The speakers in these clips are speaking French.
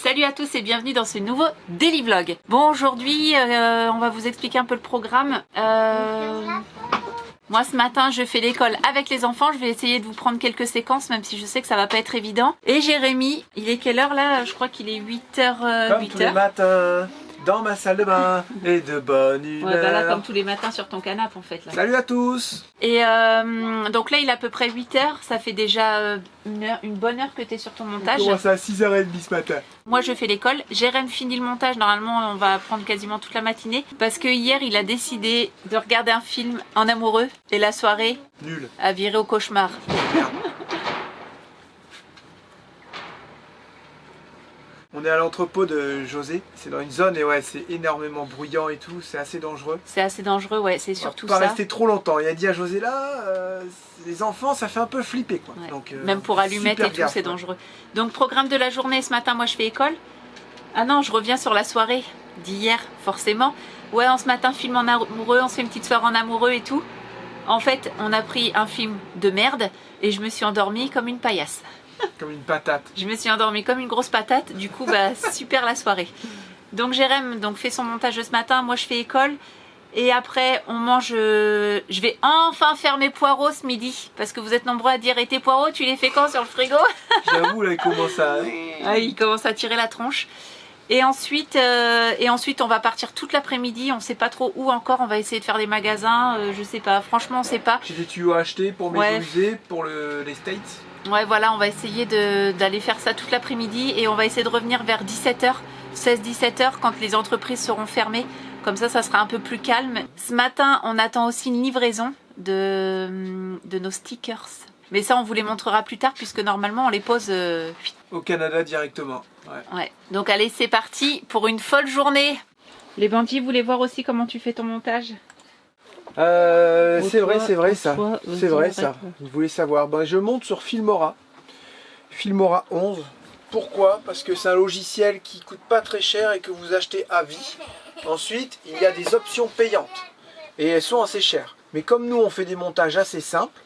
Salut à tous et bienvenue dans ce nouveau Daily Vlog. Bon, aujourd'hui, on va vous expliquer un peu le programme. Moi, ce matin, je fais l'école avec les enfants. Je vais essayer de vous prendre quelques séquences, même si je sais que ça va pas être évident. Et Jérémy, il est quelle heure là? Je crois qu'il est 8h. Comme tous les matins, dans ma salle de bain, et de bonne humeur. Ouais, bah là, comme tous les matins sur ton canapé en fait. Là. Salut à tous. Et donc là, il est à peu près 8h. Ça fait déjà une bonne heure que tu es sur ton montage. On commence à 6h30 ce matin. Moi, je fais l'école. Jérém finit le montage. Normalement, on va prendre quasiment toute la matinée. Parce que hier, il a décidé de regarder un film en amoureux. Et la soirée Nul. a viré au cauchemar. Merde. On est à l'entrepôt de José. C'est dans une zone et ouais, c'est énormément bruyant et tout. C'est assez dangereux. C'est assez dangereux, ouais. C'est surtout ça. On va pas rester trop longtemps. Il a dit à José là, les enfants, ça fait un peu flipper quoi. Ouais. Donc, même pour allumettes et tout, c'est dangereux. Donc, programme de la journée. Ce matin, moi, je fais école. Ah non, je reviens sur la soirée d'hier, forcément. Ouais, ce matin, film en amoureux. On se fait une petite soirée en amoureux et tout. En fait, on a pris un film de merde et je me suis endormie comme une paillasse. Comme une patate. Je me suis endormie comme une grosse patate. Du coup, bah, super la soirée. Donc, Jérém fait son montage ce matin. Moi, je fais école. Et après, on mange... Je vais enfin faire mes poireaux ce midi. Parce que vous êtes nombreux à dire, et tes poireaux, tu les fais quand sur le frigo? J'avoue, là, il commence à... Ah, il commence à tirer la tronche. Et ensuite, on va partir toute l'après-midi. On sait pas trop où encore. On va essayer de faire des magasins. Je sais pas. Franchement, on sait pas. J'ai des tuyaux à acheter pour mes Ouais. musées, pour les States. Ouais, voilà, on va essayer d'aller faire ça toute l'après-midi. Et on va essayer de revenir vers 17h, 16-17h, quand les entreprises seront fermées. Comme ça sera un peu plus calme. Ce matin, on attend aussi une livraison de nos stickers. Mais ça, on vous les montrera plus tard, puisque normalement, on les pose... Au Canada directement. Ouais. Ouais. Donc allez, c'est parti pour une folle journée. Les bandits voulaient voir aussi comment tu fais ton montage. C'est vrai ça. C'est vrai ça. arrête. Vous voulez savoir. Ben, je monte sur Filmora. Filmora 11. Pourquoi? Parce que c'est un logiciel qui coûte pas très cher et que vous achetez à vie. Ensuite, il y a des options payantes. Et elles sont assez chères. Mais comme nous, on fait des montages assez simples,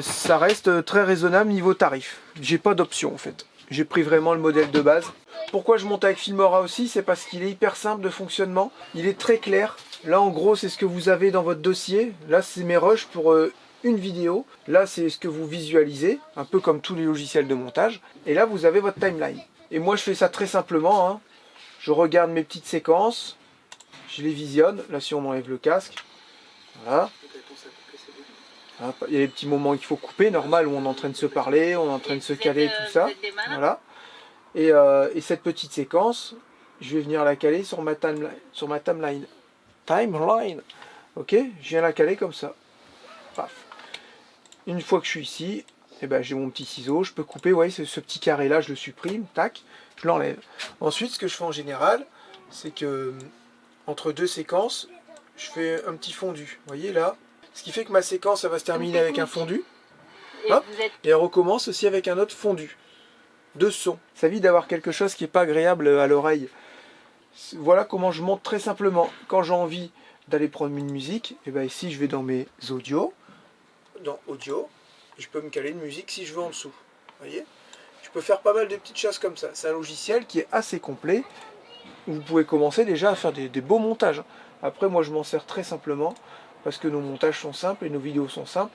ça reste très raisonnable niveau tarif. J'ai pas d'option en fait. J'ai pris vraiment le modèle de base. Pourquoi je monte avec Filmora aussi? C'est parce qu'il est hyper simple de fonctionnement. Il est très clair. Là, en gros, c'est ce que vous avez dans votre dossier. Là, c'est mes rushs pour une vidéo. Là, c'est ce que vous visualisez, un peu comme tous les logiciels de montage. Et là, vous avez votre timeline. Et moi, je fais ça très simplement. Hein. Je regarde mes petites séquences. Je les visionne. Là, si on enlève le casque. Voilà. Il y a les petits moments qu'il faut couper, normal, où on est en train de se parler, on est en train de se caler, tout ça. Voilà. Et cette petite séquence, je vais venir la caler sur ma timeline. Timeline. Ok, je viens la caler comme ça. Paf. Une fois que je suis ici, eh ben, j'ai mon petit ciseau, je peux couper, ouais, ce petit carré là, je le supprime, tac, je l'enlève. Ensuite, ce que je fais en général, c'est que entre deux séquences, je fais un petit fondu. Vous voyez là? Ce qui fait que ma séquence, elle va se terminer avec un fondu. Hop, et elle recommence aussi avec un autre fondu. De son. Ça évite d'avoir quelque chose qui n'est pas agréable à l'oreille. Voilà comment je monte très simplement. Quand j'ai envie d'aller prendre une musique, et ben ici je vais dans mes audios. Dans audio, je peux me caler une musique si je veux en dessous. Vous voyez? Je peux faire pas mal de petites choses comme ça. C'est un logiciel qui est assez complet. Vous pouvez commencer déjà à faire des beaux montages. Après, moi je m'en sers très simplement. Parce que nos montages sont simples et nos vidéos sont simples.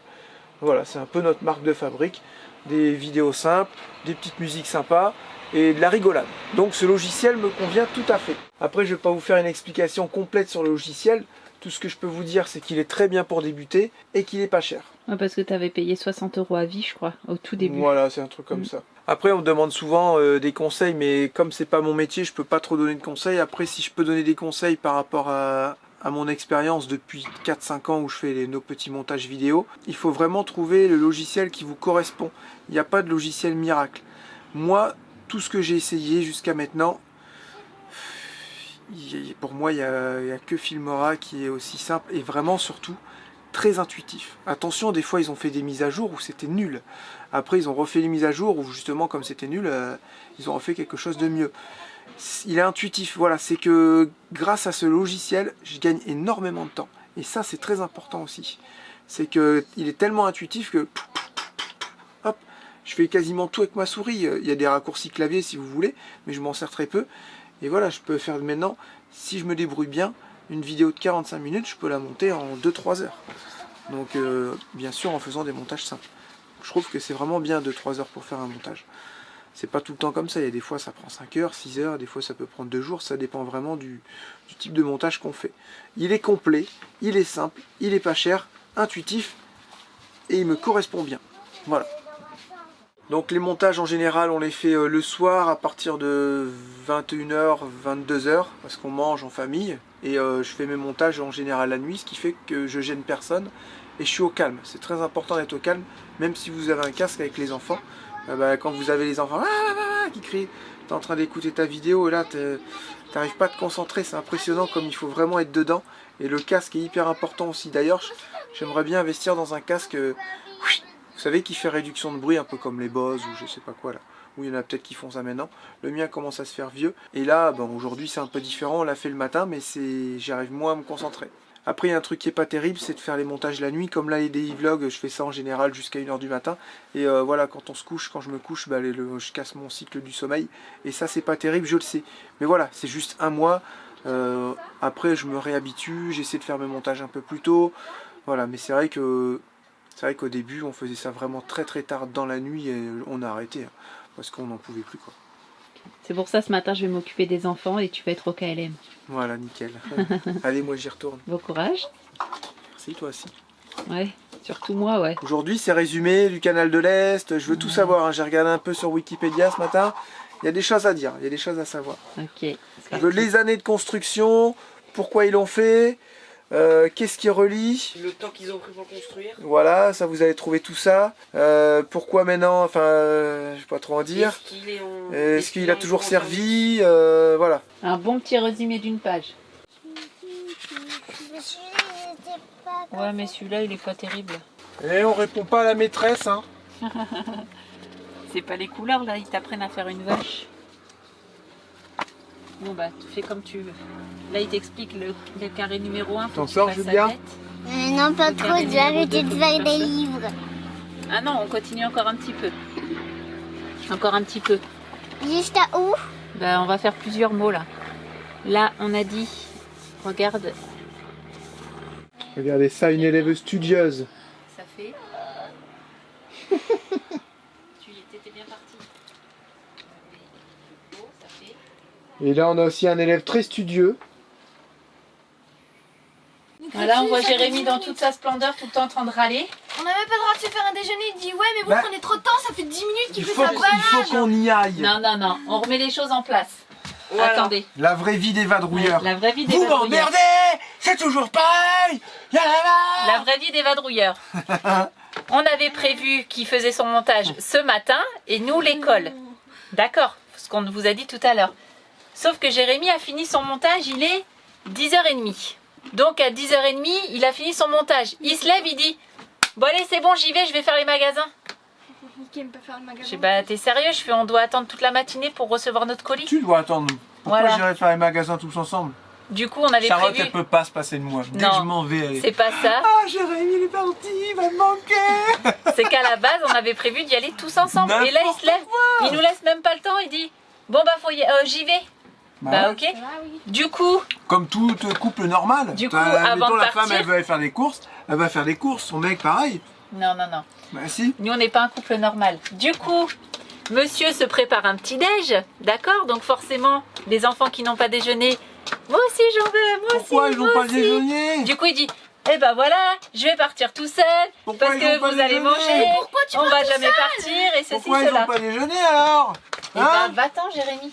Voilà, c'est un peu notre marque de fabrique. Des vidéos simples, des petites musiques sympas et de la rigolade. Donc ce logiciel me convient tout à fait. Après, je ne vais pas vous faire une explication complète sur le logiciel. Tout ce que je peux vous dire, c'est qu'il est très bien pour débuter et qu'il n'est pas cher. Ouais, parce que tu avais payé 60 € à vie, je crois, au tout début. Voilà, c'est un truc comme ça. Après, on me demande souvent des conseils, mais comme c'est pas mon métier, je peux pas trop donner de conseils. Après, si je peux donner des conseils par rapport à mon expérience depuis 4-5 ans où je fais nos petits montages vidéo, il faut vraiment trouver le logiciel qui vous correspond. Il n'y a pas de logiciel miracle. Moi, tout ce que j'ai essayé jusqu'à maintenant, pour moi, il n'y a que Filmora qui est aussi simple et vraiment surtout très intuitif. Attention, des fois ils ont fait des mises à jour où c'était nul. Après ils ont refait les mises à jour où justement comme c'était nul, ils ont refait quelque chose de mieux. Il est intuitif, voilà, c'est que grâce à ce logiciel, je gagne énormément de temps. Et ça c'est très important aussi. C'est qu'il est tellement intuitif que hop, Je fais quasiment tout avec ma souris. Il y a des raccourcis clavier si vous voulez, mais je m'en sers très peu. Et voilà, je peux faire maintenant, si je me débrouille bien, une vidéo de 45 minutes, je peux la monter en 2-3 heures. Donc bien sûr en faisant des montages simples. Je trouve que c'est vraiment bien 2-3 heures pour faire un montage. C'est pas tout le temps comme ça, il y a des fois ça prend 5 heures, 6 heures, des fois ça peut prendre 2 jours, ça dépend vraiment du type de montage qu'on fait. Il est complet, il est simple, il est pas cher, intuitif et il me correspond bien. Voilà. Donc les montages en général on les fait le soir à partir de 21h, 22h parce qu'on mange en famille et je fais mes montages en général la nuit, ce qui fait que je gêne personne et je suis au calme. C'est très important d'être au calme, même si vous avez un casque avec les enfants. Quand vous avez les enfants qui crient, tu es en train d'écouter ta vidéo et là tu n'arrives pas à te concentrer, c'est impressionnant comme il faut vraiment être dedans. Et le casque est hyper important aussi. D'ailleurs j'aimerais bien investir dans un casque, vous savez, qui fait réduction de bruit, un peu comme les Bose ou je sais pas quoi là. Ou il y en a peut-être qui font ça maintenant. Le mien commence à se faire vieux. Et là, aujourd'hui c'est un peu différent, on l'a fait le matin, mais j'arrive moins à me concentrer. Après, il y a un truc qui est pas terrible, c'est de faire les montages la nuit. Comme là, les daily vlogs, je fais ça en général jusqu'à 1h du matin. Et voilà, quand on se couche, quand je me couche, je casse mon cycle du sommeil. Et ça, c'est pas terrible, je le sais. Mais voilà, c'est juste un mois. Après, je me réhabitue, j'essaie de faire mes montages un peu plus tôt. Voilà, mais c'est vrai qu'au début, on faisait ça vraiment très très tard dans la nuit et on a arrêté. Hein, parce qu'on n'en pouvait plus, quoi. C'est pour ça, ce matin, je vais m'occuper des enfants et tu vas être au KLM. Voilà, nickel. Allez, moi j'y retourne. Bon courage. Merci, toi aussi. Ouais, surtout moi, ouais. Aujourd'hui, c'est résumé du canal de l'Est. Je veux tout savoir. Hein. J'ai regardé un peu sur Wikipédia ce matin. Il y a des choses à dire, il y a des choses à savoir. Ok. Je veux les années de construction, pourquoi ils l'ont fait, qu'est-ce qui relie. Le temps qu'ils ont pris pour construire. Voilà, ça vous allez trouver tout ça. Pourquoi maintenant, enfin, je sais pas trop en dire. Est-ce qu'il a toujours servi, voilà. Un bon petit résumé d'une page. Ouais, mais celui-là, il est pas terrible. Et on répond pas à la maîtresse, hein. C'est pas les couleurs, là, ils t'apprennent à faire une vache. Bon, bah, tu fais comme tu veux. Là, il t'explique le carré numéro 1. T'en sors, Julia? Non, pas trop, j'ai arrêté de faire des livres. Ah non, on continue encore un petit peu. Encore un petit peu. Juste à où? Bah, on va faire plusieurs mots, là. Là, on a dit, regarde. Regardez ça, une élève studieuse. Ça fait. Tu étais bien parti. Ça fait. Et là, on a aussi un élève très studieux. Voilà, on voit Jérémy dans toute sa splendeur, tout le temps en train de râler. On n'a même pas le droit de se faire un déjeuner. Il dit ouais, mais vous prenez trop de temps, ça fait 10 minutes qu'il fait sa balade. Il faut qu'on y aille. Non, non, non, on remet les choses en place. Voilà. Attendez. La vraie vie des vadrouilleurs. La vraie vie des Vous vadrouilleurs. m'emmerdez, c'est toujours pareil. La vraie vie des vadrouilleurs. On avait prévu qu'il faisait son montage ce matin et nous l'école. D'accord, ce qu'on vous a dit tout à l'heure. Sauf que Jérémy a fini son montage, il est 10h30. Donc à 10h30, il a fini son montage. Il se lève, il dit bon allez c'est bon, j'y vais, je vais faire les magasins. Qui aime pas faire le magasin. Je dis bah t'es sérieux, je fais on doit attendre toute la matinée pour recevoir notre colis. Tu dois attendre. Pourquoi Voilà. j'irai faire les magasins tous ensemble? Du coup on avait Charlotte, prévu. elle peut pas se passer de moi. Dès Non, que je m'en vais, elle est... C'est pas ça. Ah, Jérémy, il est parti, il va me manquer. C'est qu'à la base on avait prévu d'y aller tous ensemble. Et là il se lève, il nous laisse même pas le temps, il dit bon bah j'y vais. Bah ok. Du coup, Comme tout couple normal. Du coup, avant de la femme, partir- elle veut aller faire des courses. Elle va faire des courses. Son mec, pareil. non non non. Bah si. Nous, on n'est pas un couple normal. Du coup, monsieur se prépare un petit déj, d'accord? Donc forcément, les enfants qui n'ont pas déjeuné, moi aussi j'en veux, moi Pourquoi aussi, ils n'ont moi pas aussi. déjeuné? Du coup, il dit, eh ben voilà, je vais partir tout seul, Pourquoi parce ils n'ont que pas vous allez déjeuné? manger, Pourquoi tu on vas va tout jamais partir, et ceci, Pourquoi ils cela. n'ont pas déjeuné alors? Eh Hein? ben, va-t'en, Jérémy.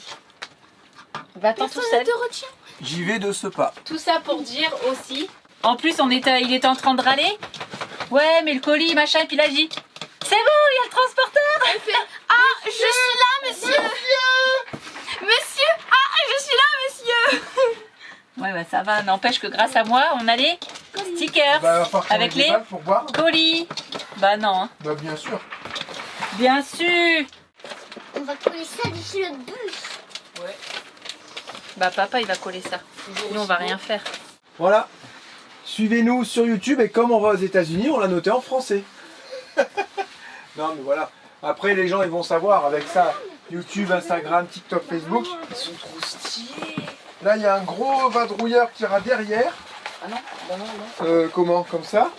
Va-t'en tout seul. Personne ne te retient. J'y vais de ce pas. Tout ça pour dire aussi. En plus, il était en train de râler. Ouais, mais le colis, machin, et puis là, il dit c'est bon, il y a le transporteur. Elle fait ah, je suis là, monsieur. Monsieur, ah, je suis là, monsieur. Ouais, bah ça va. N'empêche que grâce à moi, on a les stickers Bah, il va falloir qu'on avec ait des les balles pour boire. colis. Bah non, hein. Bah bien sûr. Bien sûr. On va coller ça dessus le bus. Bah papa, il va coller ça. Nous, on va rien faire. Voilà. Suivez-nous sur YouTube et comme on va aux États-Unis, on l'a noté en français. Non mais voilà. Après, les gens ils vont savoir avec ça. YouTube, Instagram, TikTok, Facebook. Ils sont trop stylés. Là, il y a un gros vadrouilleur qui ira derrière. Ah non, bah non. Comment? Comme ça.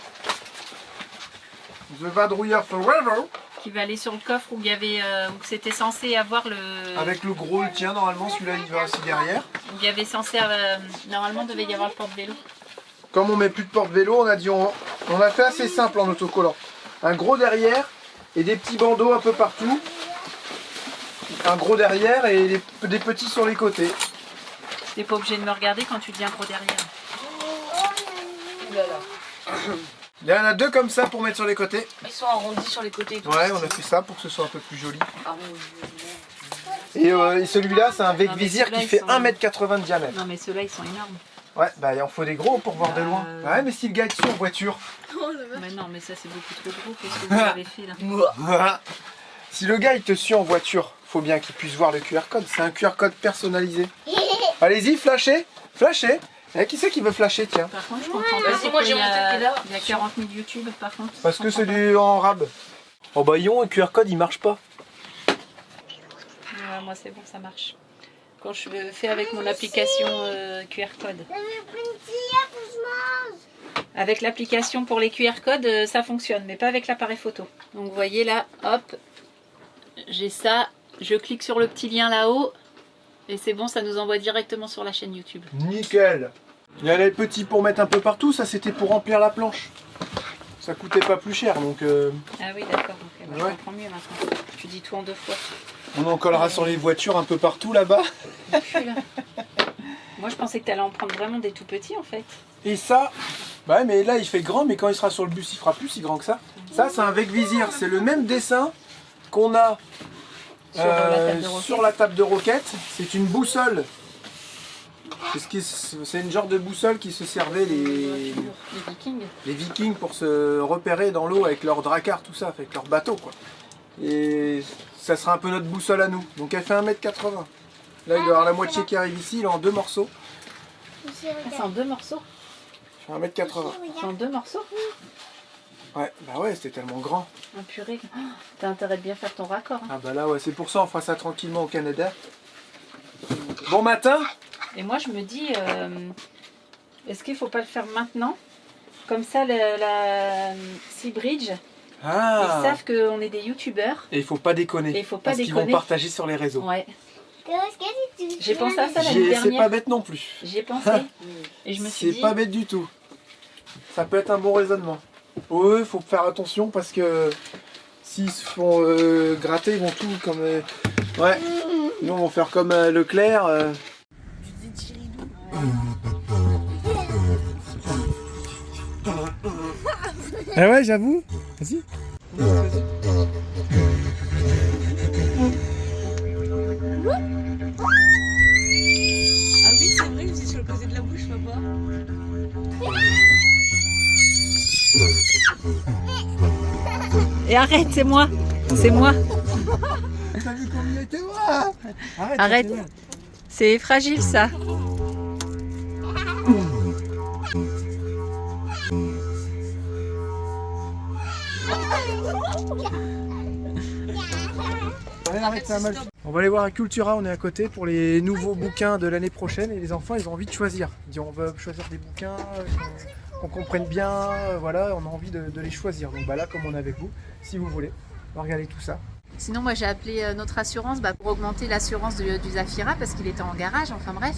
The vadrouilleur forever. Qui va aller sur le coffre où il y avait, où c'était censé avoir le. Avec le gros, le tien, normalement, celui-là, il va aussi derrière. Où il y avait censé, normalement, devait y avoir le porte-vélo. Comme on met plus de porte-vélo, on a dit on a fait assez simple en autocollant. Un gros derrière et des petits bandeaux un peu partout. Un gros derrière et des petits sur les côtés. T'es pas obligé de me regarder quand tu dis un gros derrière. Ouh là là. Il y en a deux comme ça pour mettre sur les côtés. Ils sont arrondis sur les côtés. et tout. Ouais, on a fait ça pour que ce soit un peu plus joli. Arrondis. Et celui-là, c'est un Non, mais Vecvisir ceux-là, qui ils fait sont- 1,80 m de diamètre. Non mais ceux-là ils sont énormes. Ouais, bah il en faut des gros pour voir de loin. Ouais, mais si le gars est dessus en voiture. Mais non mais ça c'est beaucoup trop gros. Qu'est-ce que vous avez fait là? Voilà. Si le gars il te suit en voiture, faut bien qu'il puisse voir le QR code. C'est un QR code personnalisé. Allez-y, flashez, flashez. Eh, qui c'est qui veut flasher, tiens? Par contre je comprends pas. Vas-y, pourquoi moi, j'ai il y mon a- tête là. Il y a 40 000 YouTube par contre. Parce Je que c'est comprends du en rab. Oh bah Yon, le QR code il marche pas. pas. Ouais, moi c'est bon ça marche. Quand je fais avec mon application QR code. Avec l'application pour les QR codes, ça fonctionne, mais pas avec l'appareil photo. Donc vous voyez là, hop, j'ai ça, je clique sur le petit lien là-haut, et c'est bon, ça nous envoie directement sur la chaîne YouTube. Nickel. Il y a les petits pour mettre un peu partout, ça c'était pour remplir la planche. Ça coûtait pas plus cher, donc Ah oui, d'accord, ok, bah, Ouais. je comprends mieux maintenant. Tu dis tout en deux fois. on en collera sur les voitures un peu partout là-bas. Puis, là. Moi je pensais que tu allais en prendre vraiment des tout petits en fait. Et ça, bah ouais, mais là il fait grand, mais quand il sera sur le bus, il fera plus si grand que ça. Ça, c'est un Vecvisir, c'est le même dessin qu'on a Sur la table de roquette. sur la table de roquette. C'est une boussole. C'est une genre de boussole qui se servait Les Vikings. les Vikings pour se repérer dans l'eau avec leur dracar, tout ça, avec leur bateau quoi. Et ça sera un peu notre boussole à nous. Donc elle fait 1,80 m. Là il doit y avoir la moitié qui arrive ici, il est en deux morceaux. Ah, c'est en deux morceaux. Il fait 1,80 m. C'est en deux morceaux. Ouais, bah ouais, c'était tellement grand. Un purée. Oh, t'as intérêt de bien faire ton raccord. Hein. Ah bah là ouais, c'est pour ça on fera ça tranquillement au Canada. Bon matin. Et moi je me dis, est-ce qu'il faut pas le faire maintenant? Comme ça, la Seabridge, Ah. ils savent qu'on est des youtubeurs. Et il faut pas déconner. Et il faut pas parce qu'ils déconner. vont partager sur les réseaux. Ouais. J'ai pensé à ça l'année C'est dernière. pas bête non plus. J'y ai pensé. Et je me suis C'est dit, pas bête du tout. Ça peut être un bon raisonnement. Ouais, il faut faire attention parce que s'ils se font gratter, ils vont tout comme. Ouais. Nous on va faire comme Leclerc. Ah ouais, j'avoue. Vas-y. Ah oui, c'est vrai, c'est sur le côté de la bouche, papa. et arrête, c'est moi. C'est moi. T'as vu combien il était loin? Arrête. C'est fragile ça. On va aller voir à Cultura, on est à côté pour les nouveaux bouquins de l'année prochaine et les enfants ils ont envie de choisir. Ils disent on veut choisir des bouquins qu'on comprenne bien, voilà, on a envie de les choisir. Donc bah là comme on est avec vous, si vous voulez, on va regarder tout ça. Sinon, moi j'ai appelé notre assurance pour augmenter l'assurance du Zafira parce qu'il était en garage, enfin bref.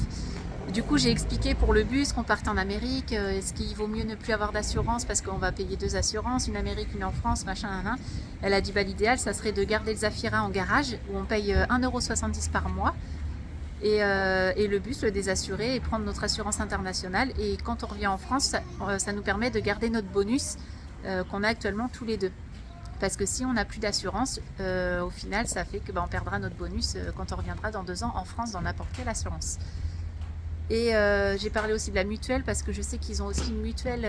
Du coup, j'ai expliqué pour le bus qu'on partait en Amérique, est-ce qu'il vaut mieux ne plus avoir d'assurance parce qu'on va payer deux assurances, une Amérique, une en France, machin, nan. Elle a dit l'idéal, ça serait de garder le Zafira en garage où on paye 1,70 € par mois et le bus, le désassurer et prendre notre assurance internationale. Et quand on revient en France, ça nous permet de garder notre bonus qu'on a actuellement tous les deux. Parce que si on n'a plus d'assurance, au final, ça fait que on perdra notre bonus quand on reviendra dans 2 ans en France dans n'importe quelle assurance. Et j'ai parlé aussi de la mutuelle parce que je sais qu'ils ont aussi une mutuelle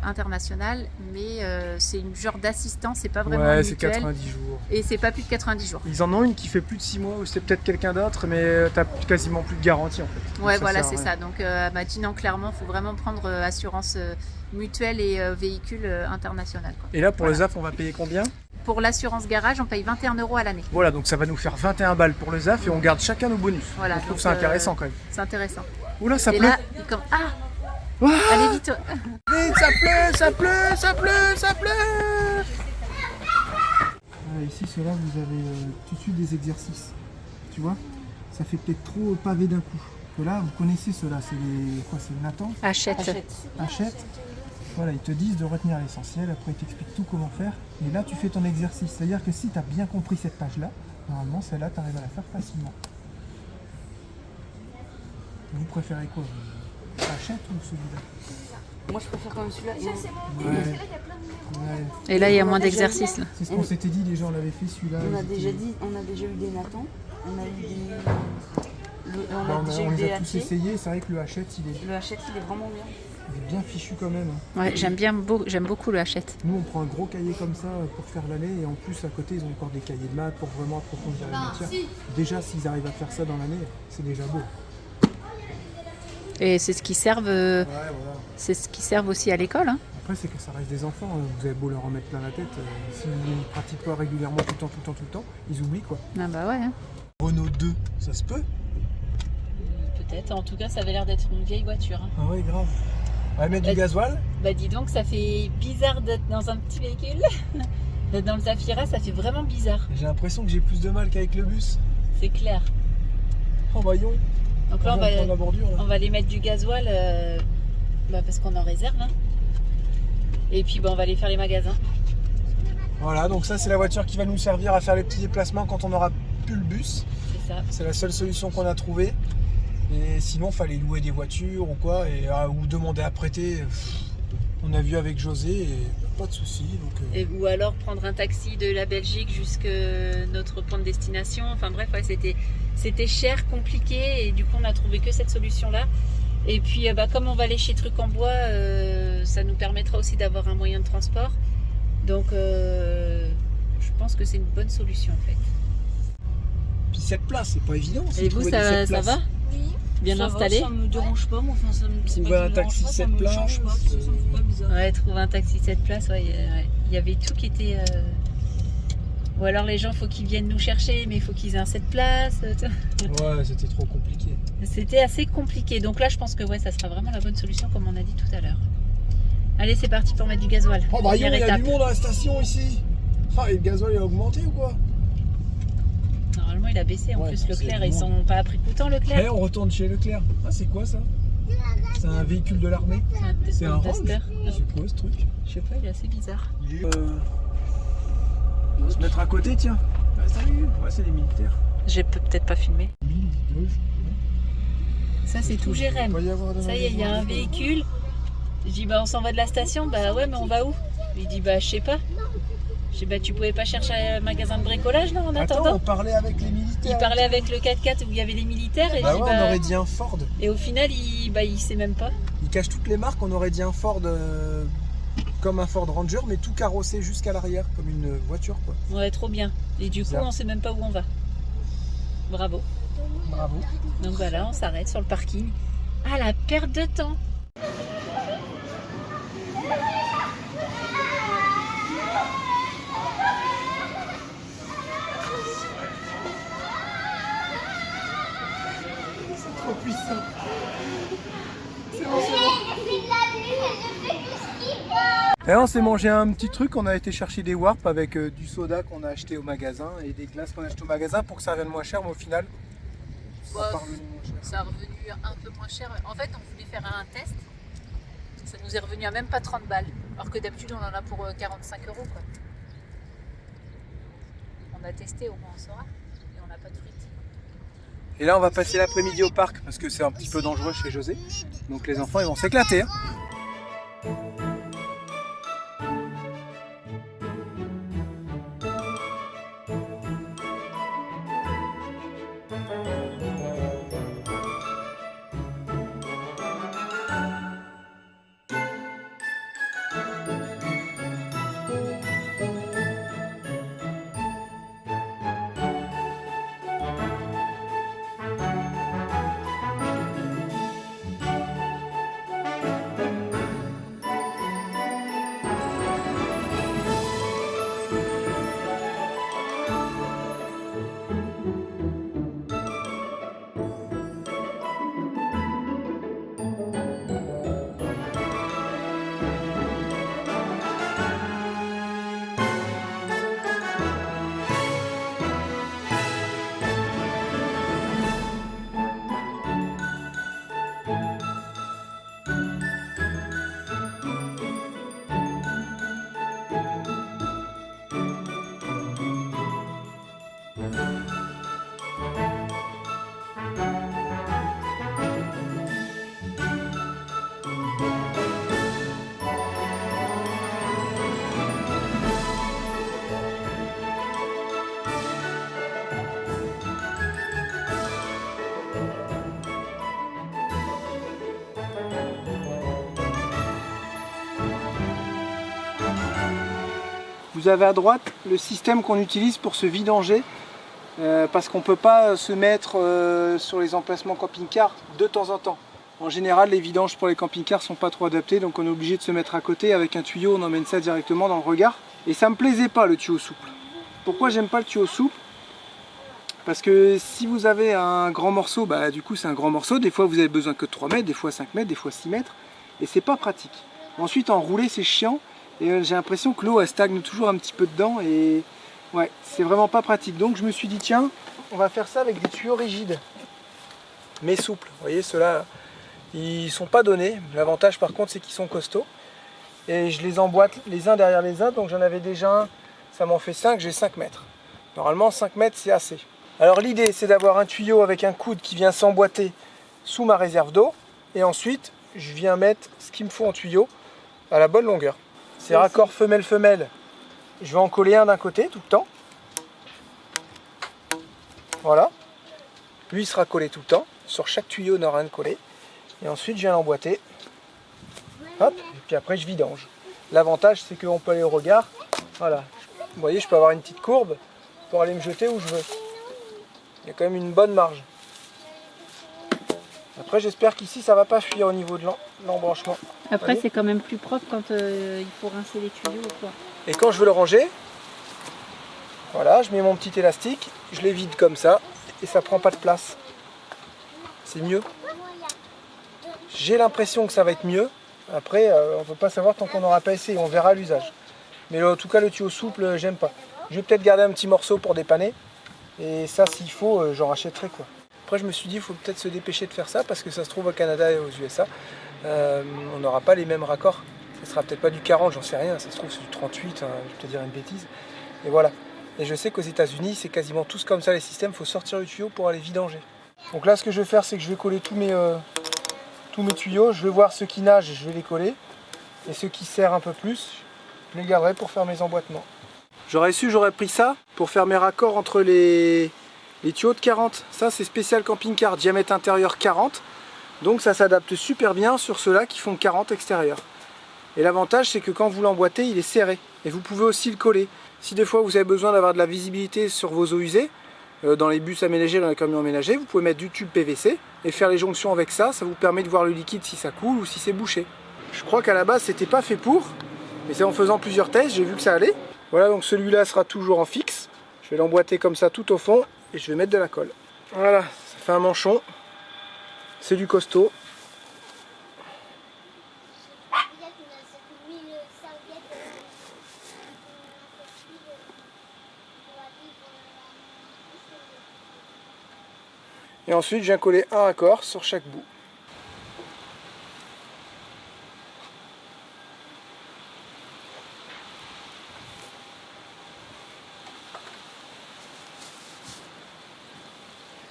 internationale, mais c'est une genre d'assistance, c'est pas vraiment une Ouais, mutuelle. c'est 90 jours. Et c'est pas plus de 90 jours. Ils en ont une qui fait plus de 6 mois ou c'est peut-être quelqu'un d'autre, mais t'as quasiment plus de garantie en fait. Ouais, Donc, voilà, sert à c'est rien. ça. Donc elle m'a dit non, clairement, il faut vraiment prendre assurance mutuelle et véhicule international. Quoi. Et là pour Voilà. le ZAF, on va payer combien? pour l'assurance garage, on paye 21 € à l'année. Voilà, donc ça va nous faire 21 balles pour le ZAF et on garde chacun nos bonus. Voilà, je trouve donc, ça intéressant quand même. C'est intéressant. Oula, ça Et pleut. là, il comme ah, Ouah, allez vite. vite, ça pleut, ça pleut, ça pleut, ça pleut. Ici, ceux-là, vous avez tout de suite des exercices. Tu vois, ça fait peut-être trop pavé d'un coup. Que là, vous connaissez ceux-là, c'est les quoi, c'est Nathan, Achète. Hachette. Voilà, ils te disent de retenir l'essentiel, après ils t'expliquent tout comment faire. Et là, tu fais ton exercice. C'est-à-dire que si tu as bien compris cette page-là, normalement, celle-là, tu arrives à la faire facilement. Vous préférez quoi, Hachette ou celui-là? Moi, je préfère quand même celui-là. Ouais. Et là, il y a moins d'exercices. Là. C'est ce qu'on s'était dit, les gens l'avaient fait celui-là. On a ils déjà étaient- dit, on a déjà eu des Nathan, on a eu des... on Bah, a déjà eu on des les a tous Hattier. essayés, c'est vrai que le Hachette, Le Hachette, il est vraiment bien. il est bien fichu quand même. Hein. Ouais, j'aime beaucoup le Hachette. Nous, on prend un gros cahier comme ça pour faire l'année et en plus, à côté, ils ont encore des cahiers de maths pour vraiment approfondir la matière. Déjà, s'ils arrivent à faire ça dans l'année, c'est déjà beau. Et c'est ce qui servent, Ouais, voilà. c'est ce qui servent aussi à l'école. Hein. Après, c'est que ça reste des enfants. Vous avez beau leur en mettre plein la tête. S'ils ne pratiquent pas régulièrement tout le temps, ils oublient quoi. Ah bah ouais. Hein. Renault 2, ça se peut? Peut-être. En tout cas, ça avait l'air d'être une vieille voiture. Hein. Ah ouais, grave. On va mettre du gasoil? Bah dis donc, ça fait bizarre d'être dans un petit véhicule. D'être dans le Zafira, ça fait vraiment bizarre. J'ai l'impression que j'ai plus de mal qu'avec le bus. C'est clair. Oh, voyons. Donc là, On va prendre la bordure. Là. on va aller mettre du gasoil parce qu'on en réserve. Hein. Et puis on va aller faire les magasins. Voilà, donc ça, c'est la voiture qui va nous servir à faire les petits déplacements quand on n'aura plus le bus. C'est ça. C'est la seule solution qu'on a trouvée. Et sinon, fallait louer des voitures ou quoi, ou demander à prêter. On a vu avec José et pas de souci. Ou alors prendre un taxi de la Belgique jusqu'à notre point de destination. Enfin bref, ouais, c'était cher, compliqué et du coup on a trouvé que cette solution-là. Et puis comme on va aller chez Truc en Bois, ça nous permettra aussi d'avoir un moyen de transport. Donc je pense que c'est une bonne solution en fait. Puis 7 places, c'est pas évident. Et vous, ça va? Oui. Bien Ça va, installé? ça me dérange pas, moi, enfin, ça me... c'est Trouver pas un que ça me taxi dérange pas, 7 ça me places, change pas, ça me fait pas bizarre. Ouais, trouver un taxi 7 places, ouais. Il y avait tout qui était... Ou alors les gens, faut qu'ils viennent nous chercher, mais il faut qu'ils aient un 7 places. Ouais, c'était trop compliqué. C'était assez compliqué. Donc là, je pense que ouais, ça sera vraiment la bonne solution, comme on a dit tout à l'heure. Allez, c'est parti pour mettre du gasoil. Oh bah il y Première a étape. du monde à la station ici. Ah, et le gasoil il a augmenté ou quoi? Normalement, il a baissé. En Ouais, plus, c'est Leclerc, du ils monde. sont pas à prix coûtant, Leclerc. Eh, on retourne chez Leclerc. Ah, c'est quoi ça? C'est un véhicule de l'armée? C'est un Range? Duster. C'est quoi ce truc? Je sais pas, il est assez bizarre. On va se mettre à côté, tiens. Ah, salut. Ouais, c'est les militaires. J'ai peut-être pas filmé. Ouais, Ça, c'est tout il Jérém. va y avoir des Ça y est, il y a un magasins. véhicule. Je dis, bah, on s'en va de la station. Bah, ouais, mais on va où? Il dit, bah, je sais pas. Je dis, bah, tu pouvais pas chercher un magasin de bricolage, là, en Attends, attendant? on parlait avec les militaires. Il parlait avec le 4x4 où il y avait les militaires. Et, Bah je ouais, dis, on bah... aurait dit un Ford. et au final, il sait même pas. Il cache toutes les marques, on aurait dit un Ford comme un Ford Ranger, mais tout carrossé jusqu'à l'arrière, comme une voiture quoi. Ouais, trop bien. Et du coup, Bizarre. on sait même pas où on va. Bravo. Bravo. Donc voilà, on s'arrête sur le parking. Ah, la perte de temps. C'est trop puissant. Et on s'est mangé un petit truc, on a été chercher des warps avec du soda qu'on a acheté au magasin et des glaces qu'on a acheté au magasin pour que ça revienne moins cher, mais au final, ça n'a pas revenu moins cher. Ça a revenu un peu moins cher. En fait, on voulait faire un test. Ça nous est revenu à même pas 30 balles. Alors que d'habitude, on en a pour 45 €. Quoi. On a testé, au moins on saura. Et on n'a pas de frites. Et là, on va passer l'après-midi au parc parce que c'est un petit peu dangereux chez José. Donc les enfants, ils vont s'éclater. Hein. vous avez à droite le système qu'on utilise pour se vidanger. Parce qu'on ne peut pas se mettre sur les emplacements camping-car de temps en temps. En général, les vidanges pour les camping-cars sont pas trop adaptés, donc on est obligé de se mettre à côté avec un tuyau, on emmène ça directement dans le regard. Et ça me plaisait pas le tuyau souple. Pourquoi j'aime pas le tuyau souple? Parce que si vous avez un grand morceau, bah du coup c'est un grand morceau, des fois vous avez besoin que de 3 mètres, des fois 5 mètres, des fois 6 mètres, et c'est pas pratique. Ensuite en roulé c'est chiant, et j'ai l'impression que l'eau elle stagne toujours un petit peu dedans, et ouais, c'est vraiment pas pratique. Donc je me suis dit tiens, on va faire ça avec des tuyaux rigides, mais souples. Vous voyez ceux-là, ils sont pas donnés. L'avantage par contre c'est qu'ils sont costauds. Et je les emboîte les uns derrière les uns, donc j'en avais déjà un, ça m'en fait 5, j'ai 5 mètres. Normalement 5 mètres c'est assez. Alors l'idée c'est d'avoir un tuyau avec un coude qui vient s'emboîter sous ma réserve d'eau. Et ensuite je viens mettre ce qu'il me faut en tuyau à la bonne longueur. C'est raccord femelle-femelle. Je vais en coller un d'un côté tout le temps. Voilà. Lui il sera collé tout le temps. Sur chaque tuyau on aura un collé. Et ensuite je viens l'emboîter. Hop. Et puis après je vidange. L'avantage c'est qu'on peut aller au regard. Voilà. Vous voyez, je peux avoir une petite courbe pour aller me jeter où je veux. Il y a quand même une bonne marge. Après j'espère qu'ici ça va pas fuir au niveau de l'embranchement. Après c'est quand même plus propre quand il faut rincer les tuyaux ou quoi. Et quand je veux le ranger, voilà, je mets mon petit élastique, je les vide comme ça et ça prend pas de place. C'est mieux. J'ai l'impression que ça va être mieux. Après, on ne peut pas savoir tant qu'on n'aura pas essayé, on verra l'usage. Mais en tout cas, le tuyau souple, j'aime pas. Je vais peut-être garder un petit morceau pour dépanner. Et ça, s'il faut, j'en rachèterai quoi. Après, je me suis dit, il faut peut-être se dépêcher de faire ça parce que ça se trouve au Canada et aux USA, on n'aura pas les mêmes raccords. Ça sera peut-être pas du 40, j'en sais rien. Ça se trouve, c'est du 38, hein, je vais te dire une bêtise. Et voilà. Et je sais qu'aux États-Unis, c'est quasiment tous comme ça les systèmes. Il faut sortir le tuyau pour aller vidanger. Donc là, ce que je vais faire, c'est que je vais coller tous mes tuyaux. Je vais voir ceux qui nagent, je vais les coller. Et ceux qui serrent un peu plus, je les garderai pour faire mes emboîtements. J'aurais pris ça pour faire mes raccords entre les tuyaux de 40. Ça, c'est spécial camping-car, diamètre intérieur 40. Donc ça s'adapte super bien sur ceux-là qui font 40 extérieur. Et l'avantage, c'est que quand vous l'emboîtez, il est serré. Et vous pouvez aussi le coller. Si des fois vous avez besoin d'avoir de la visibilité sur vos eaux usées, dans les bus aménagés, dans les camions aménagés, vous pouvez mettre du tube PVC et faire les jonctions avec ça. Ça vous permet de voir le liquide si ça coule ou si c'est bouché. Je crois qu'à la base c'était pas fait pour, mais c'est en faisant plusieurs tests, j'ai vu que ça allait. Voilà, donc celui-là sera toujours en fixe. Je vais l'emboîter comme ça tout au fond et je vais mettre de la colle. Voilà, ça fait un manchon. C'est du costaud. Et ensuite, je viens coller un raccord sur chaque bout.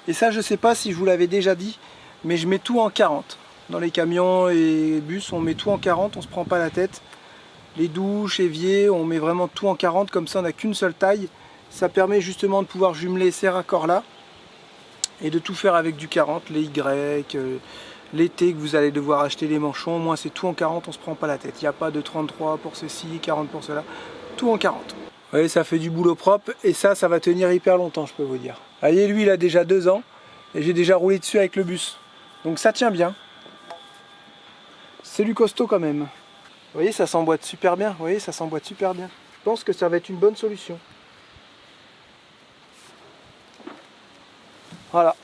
Et ça, je ne sais pas si je vous l'avais déjà dit, mais je mets tout en 40. Dans les camions et bus, on met tout en 40, on ne se prend pas la tête. Les douches, éviers, on met vraiment tout en 40, comme ça on n'a qu'une seule taille. Ça permet justement de pouvoir jumeler ces raccords-là et de tout faire avec du 40, les Y, l'été que vous allez devoir acheter les manchons. Moi, c'est tout en 40, on ne se prend pas la tête. Il n'y a pas de 33 pour ceci, 40 pour cela, tout en 40. Vous voyez, ça fait du boulot propre et ça va tenir hyper longtemps, je peux vous dire. Vous voyez, lui, il a déjà 2 ans et j'ai déjà roulé dessus avec le bus. Donc ça tient bien. C'est du costaud quand même. Vous voyez, ça s'emboîte super bien. Vous voyez, ça s'emboîte super bien. Je pense que ça va être une bonne solution. Voilà.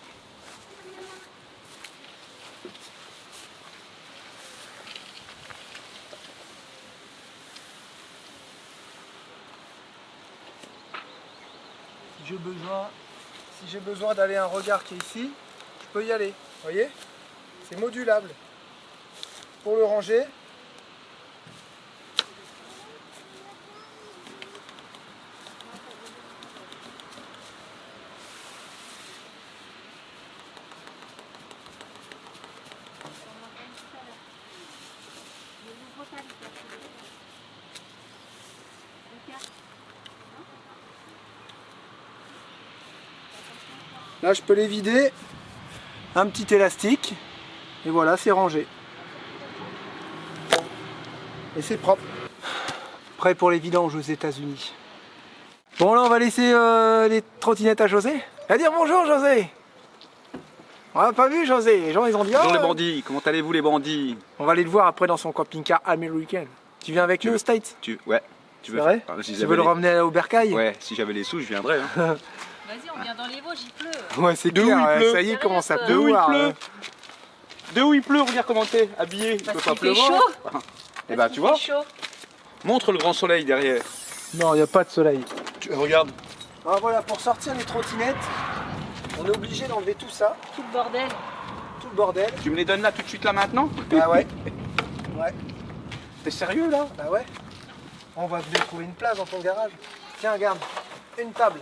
Si j'ai besoin d'aller à un regard qui est ici, je peux y aller. Vous voyez, c'est modulable. Pour le ranger, là je peux les vider, un petit élastique, et voilà, c'est rangé. Et c'est propre. Prêt pour les vidanges aux États-Unis. Bon, là, on va laisser les trottinettes à José. À dire bonjour, José. On n'a pas vu, José. Les gens, ils ont dit... Bonjour les bandits, comment allez-vous les bandits? On va aller le voir après dans son camping-car américain. Tu viens avec nous aux States? Ouais. Tu C'est vrai? Si Tu veux le ramener au bercail? Ouais, si j'avais les sous, je viendrais. Hein. Vas-y, on vient dans les Vosges, il pleut. Ouais, c'est De où clair, il pleut? ça y est, commence à De où il pleuvoir. pleut? De où il pleut? Regarde comment t'es habillé. Il peut pas qu'il fait pleuvoir. chaud. Et bah tu vois, Chaud. montre le grand soleil derrière. Non, il n'y a pas de soleil. Regarde. Ah, voilà, pour sortir les trottinettes, on est obligé d'enlever tout ça, Tout le bordel. tout le bordel. Tu me les donnes là tout de suite là maintenant? Ah ouais. Ouais. T'es sérieux là? Bah ouais. On va devoir trouver une place dans ton garage. Tiens, regarde, une table.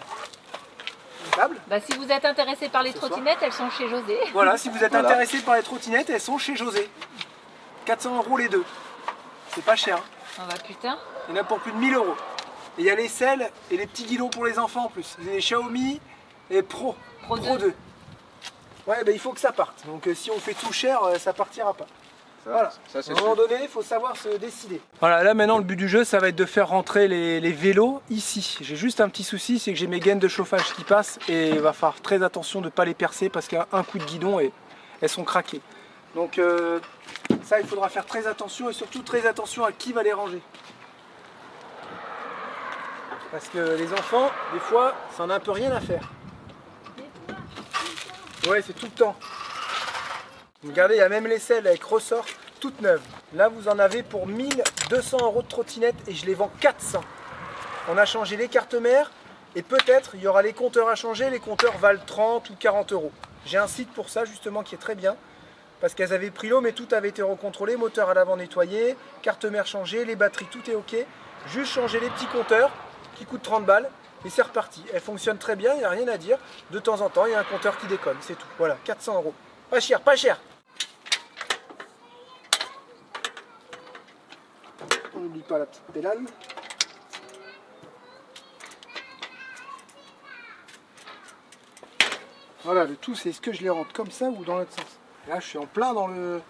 Une table. Bah, si vous êtes intéressé par les trottinettes, elles sont chez José. Voilà, si vous êtes Voilà. intéressé par les trottinettes, elles sont chez José. 400 € les deux. C'est pas cher. Hein. Oh bah putain. Il y en a pour plus de 1000 €. Et il y a les selles et les petits guidons pour les enfants en plus. Les Xiaomi et Pro. Pro 2. Ouais, bah il faut que ça parte. Donc si on fait tout cher, ça partira pas. Voilà. Ça À c'est un moment sûr. donné, il faut savoir se décider. Voilà, là maintenant le but du jeu, ça va être de faire rentrer les vélos ici. J'ai juste un petit souci, c'est que j'ai mes gaines de chauffage qui passent et il va falloir très attention de ne pas les percer parce qu'un coup de guidon et elles sont craquées. Donc ça, il faudra faire très attention et surtout très attention à qui va les ranger. Parce que les enfants, des fois, ça en a un peu rien à faire. Ouais, c'est tout le temps. Regardez, il y a même les selles avec ressort, toutes neuves. Là, vous en avez pour 1200 € de trottinette et je les vends 400. On a changé les cartes mères et peut-être il y aura les compteurs à changer. Les compteurs valent 30 ou 40 €. J'ai un site pour ça justement qui est très bien. Parce qu'elles avaient pris l'eau, mais tout avait été recontrôlé. Moteur à l'avant nettoyé, carte mère changée, les batteries, tout est ok. Juste changer les petits compteurs qui coûtent 30 balles et c'est reparti. Elle fonctionne très bien, il n'y a rien à dire. De temps en temps, il y a un compteur qui déconne, c'est tout. Voilà, 400 €. Pas cher, pas cher. On n'oublie pas la petite pédale. Voilà, le tout, c'est est-ce que je les rentre comme ça ou dans l'autre sens. Là, je suis en plein dans le...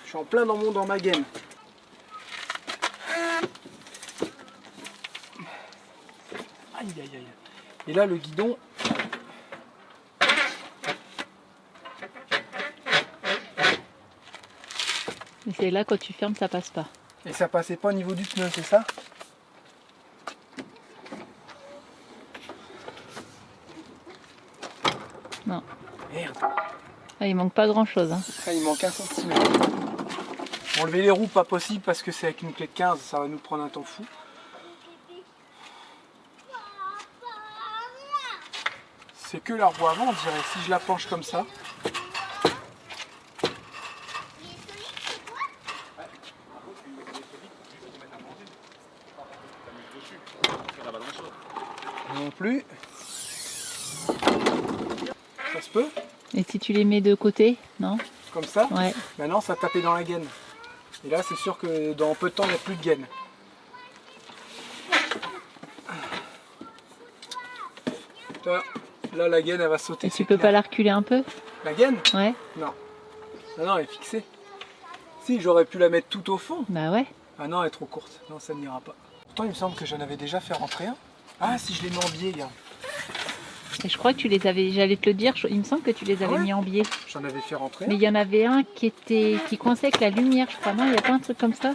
Je suis en plein dans ma gaine. Aïe, aïe, aïe. Et là, le guidon... Et c'est là, quand tu fermes, ça passe pas. Et ça passait pas au niveau du pneu, c'est ça? Non. Merde. Ah, il manque pas grand chose. Hein. Ah, il manque 1 centimètre. Enlever les roues, pas possible parce que c'est avec une clé de 15, ça va nous prendre un temps fou. C'est que la roue avant, on dirait. Si je la penche comme ça. Non plus. Ça se peut, Et si tu les mets de côté, non? comme ça. Ouais. Maintenant, ça tapait dans la gaine. Et là, c'est sûr que dans peu de temps, il n'y a plus de gaine. Là, la gaine, elle va sauter. Et tu peux pas la reculer un peu? La gaine? Ouais. Non. Non, elle est fixée. Si, j'aurais pu la mettre tout au fond. Bah ouais. Ah non, elle est trop courte. Non, ça n'ira pas. Pourtant, il me semble que j'en avais déjà fait rentrer un. Ah, si je les mets en biais, gars. Et je crois que tu les avais, j'allais te le dire, il me semble que tu les avais Ouais. mis en biais. J'en avais fait rentrer Mais un. il y en avait un qui coinçait avec la lumière, je crois. Non, il n'y a pas un truc comme ça?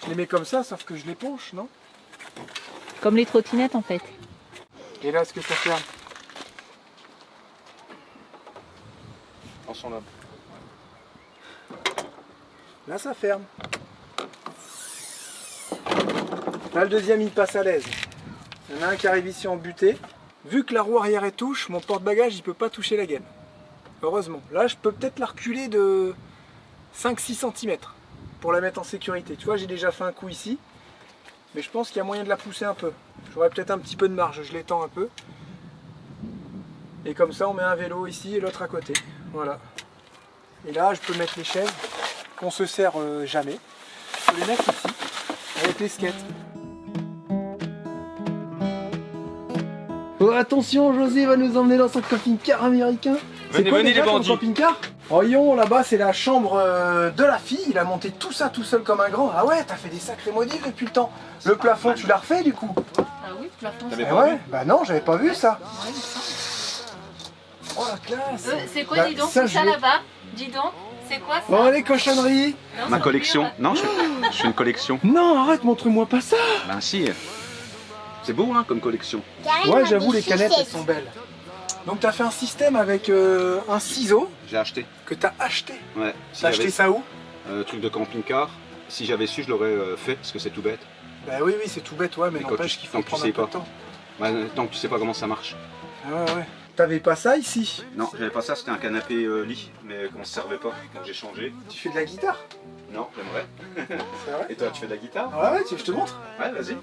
Je les mets comme ça, sauf que je les penche, non? Comme les trottinettes en fait. Et là, est-ce que ça ferme? Attention là. Là, ça ferme. Là, le deuxième, il passe à l'aise. Il y en a un qui arrive ici en butée. Vu que la roue arrière est touche, mon porte-bagages, il peut pas toucher la gaine. Heureusement. Là, je peux peut-être la reculer de 5-6 cm pour la mettre en sécurité. Tu vois, j'ai déjà fait un coup ici. Mais je pense qu'il y a moyen de la pousser un peu. J'aurais peut-être un petit peu de marge, je l'étends un peu. Et comme ça, on met un vélo ici et l'autre à côté. Voilà. Et là, je peux mettre les chaises qu'on se sert jamais. Je peux les mettre ici, avec les skates. Oh, attention, José va nous emmener dans son camping-car américain. Venez, venez, les ton bandits. camping-car? Voyons, là-bas, c'est la chambre de la fille. Il a monté tout ça tout seul comme un grand. Ah ouais, t'as fait des sacrés modifs depuis le temps. Le plafond, tu l'as refait du coup? Ah oui, le plafond. T'avais Eh pas ouais, vu? bah non, j'avais pas vu ça. Ouais, il me semble. Oh la classe. C'est quoi, Bah, dis donc, ça, tout ça je vais- là-bas? Dis donc, c'est quoi ça? Bon, les cochonneries. Non, Ma c'est collection. dur. Non, je fais une collection. Non, arrête, montre-moi pas ça. Ben si. C'est beau hein comme collection. Karine Ouais, m'a j'avoue, dit les canettes, elles sucette. sont belles. Donc, t'as fait un système avec un ciseau J'ai acheté. que t'as acheté. Ouais. Si T'as acheté j'avais ça où? truc de camping-car. Si j'avais su, je l'aurais fait parce que c'est tout bête. Bah oui, oui, c'est tout bête, ouais, mais Mais quand n'empêche tu- qu'il tant faut que tu prendre sais un peu de pas. temps. Bah, tant que tu sais pas comment ça marche. Ah ouais, ouais. T'avais pas ça ici? Non, j'avais pas ça, c'était un canapé lit, mais qu'on se servait pas, donc j'ai changé. Tu fais de la guitare? Non, j'aimerais. C'est vrai? Et toi, tu fais de la guitare? Ah ouais, tu veux que je te montre? Ouais, vas-y.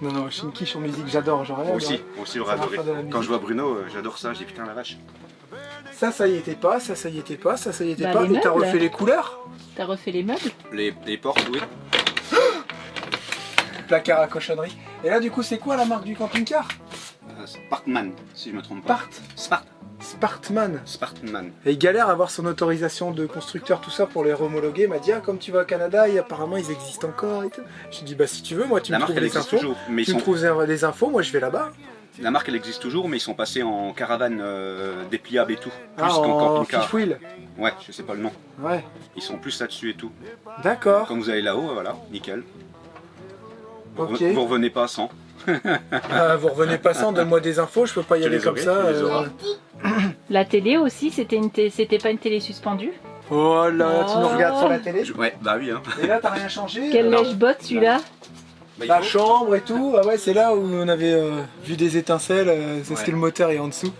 Non, non, je suis une quiche en musique, j'adore, j'aurais Moi aussi, j'aurais Ça va adoré. faire de la musique. Quand je vois Bruno, j'adore ça, je dis putain la vache. Ça y était pas, ça y était pas, ça y était Bah, pas. les Et t'as meubles. refait les couleurs? T'as refait les meubles? Les portes, oui. Placard à cochonnerie. Et là, du coup, c'est quoi la marque du camping-car? Spartman, si je me trompe pas. Spartman. Spartman. Et il galère à avoir son autorisation de constructeur, tout ça, pour les remologuer. Il m'a dit, ah, comme tu vas au Canada, apparemment, ils existent encore et tout. Je dis, bah, si tu veux, moi, tu La me marque trouves elle des existe infos. toujours, mais Tu me trouves des infos, moi, je vais là-bas. la marque elle existe toujours, mais ils sont passés en caravane dépliable et tout. Plus Ah, qu'en en camping-car. fish wheel. Ouais, je sais pas le nom. Ouais, Ils sont plus là-dessus et tout. d'accord. Comme vous allez là-haut, voilà, nickel. Ok. Vous revenez pas sans. Ah, vous revenez pas sans, donne-moi des infos, je peux pas y Tu aller les comme aurais, ça. tu les auras. La télé aussi, c'était pas une télé suspendue? Oh là, tu nous regardes sur la télé. Ouais, bah oui, hein. Et là, t'as rien changé? Quel Alors, lèche-botte celui-là? Bah, il La faut- chambre et tout, ah ouais, c'est là où on avait vu des étincelles, c'est ce Ouais. que le moteur est en dessous.